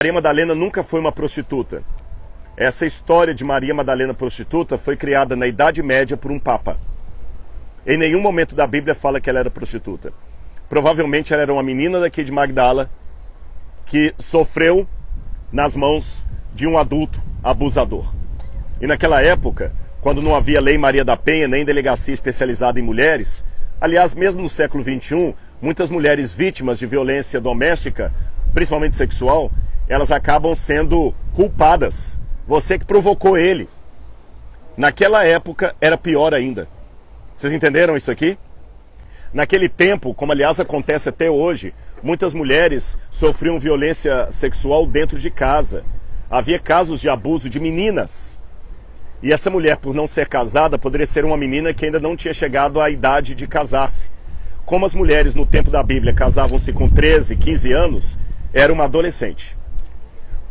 Maria Madalena nunca foi uma prostituta. Essa história de Maria Madalena prostituta foi criada na Idade Média por um papa. Em nenhum momento da Bíblia fala que ela era prostituta. Provavelmente ela era uma menina daqui de Magdala que sofreu nas mãos de um adulto abusador. E naquela época, quando não havia lei Maria da Penha, nem delegacia especializada em mulheres, aliás, mesmo no século XXI, muitas mulheres vítimas de violência doméstica, principalmente sexual, elas acabam sendo culpadas. Você que provocou ele. Naquela época era pior ainda. Vocês entenderam isso aqui? Naquele tempo, como aliás acontece até hoje, muitas mulheres sofriam violência sexual dentro de casa. Havia casos de abuso de meninas. E essa mulher, por não ser casada, poderia ser uma menina que ainda não tinha chegado à idade de casar-se. Como as mulheres no tempo da Bíblia casavam-se com 13, 15 anos, era uma adolescente.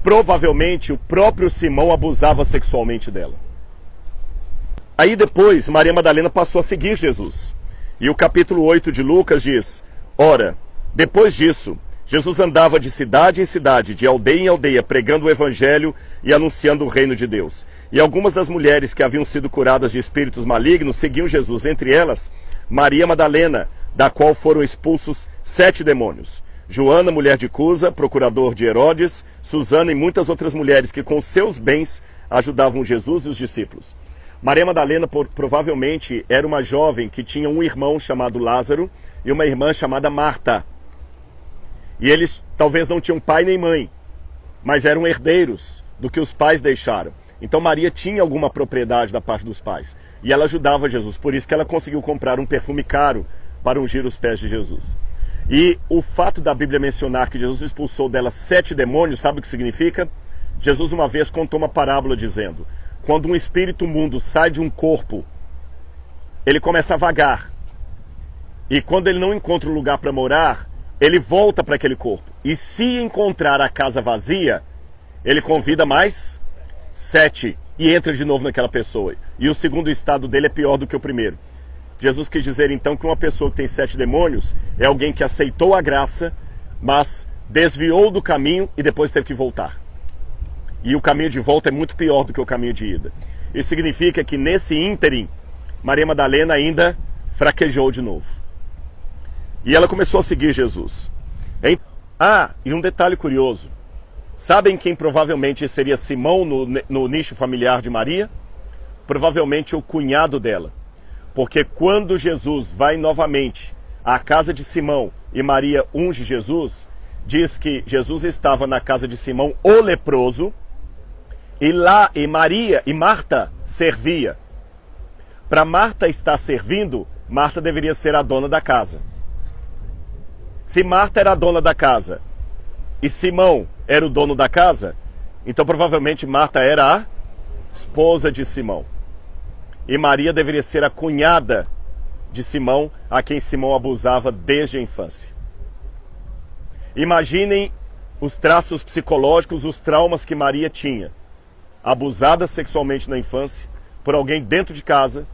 Provavelmente o próprio Simão abusava sexualmente dela. Aí depois, Maria Madalena passou a seguir Jesus. E o capítulo 8 de Lucas diz: ora, depois disso, Jesus andava de cidade em cidade, de aldeia em aldeia, pregando o evangelho e anunciando o reino de Deus. E algumas das mulheres que haviam sido curadas de espíritos malignos seguiam Jesus, entre elas Maria Madalena, da qual foram expulsos 7 demônios. Joana, mulher de Cusa, procurador de Herodes, Susana e muitas outras mulheres que com seus bens ajudavam Jesus e os discípulos. Maria Madalena provavelmente era uma jovem que tinha um irmão chamado Lázaro e uma irmã chamada Marta. E eles talvez não tinham pai nem mãe, mas eram herdeiros do que os pais deixaram. Então Maria tinha alguma propriedade da parte dos pais. E ela ajudava Jesus, por isso que ela conseguiu comprar um perfume caro para ungir os pés de Jesus. E o fato da Bíblia mencionar que Jesus expulsou dela 7 demônios, sabe o que significa? Jesus uma vez contou uma parábola dizendo: quando um espírito imundo sai de um corpo, ele começa a vagar. E quando ele não encontra um lugar para morar, ele volta para aquele corpo. E se encontrar a casa vazia, ele convida mais 7 e entra de novo naquela pessoa. E o segundo estado dele é pior do que o primeiro. Jesus quis dizer então que uma pessoa que tem 7 demônios é alguém que aceitou a graça, mas desviou do caminho e depois teve que voltar. E o caminho de volta é muito pior do que o caminho de ida. Isso significa que nesse ínterim, Maria Madalena ainda fraquejou de novo. E ela começou a seguir Jesus. E um detalhe curioso. Sabem quem provavelmente seria Simão no nicho familiar de Maria? Provavelmente o cunhado dela. Porque quando Jesus vai novamente à casa de Simão e Maria unge Jesus, diz que Jesus estava na casa de Simão, o leproso, e Maria e Marta servia. Para Marta estar servindo, Marta deveria ser a dona da casa. Se Marta era a dona da casa e Simão era o dono da casa, então provavelmente Marta era a esposa de Simão. E Maria deveria ser a cunhada de Simão, a quem Simão abusava desde a infância. Imaginem os traços psicológicos, os traumas que Maria tinha. Abusada sexualmente na infância, por alguém dentro de casa,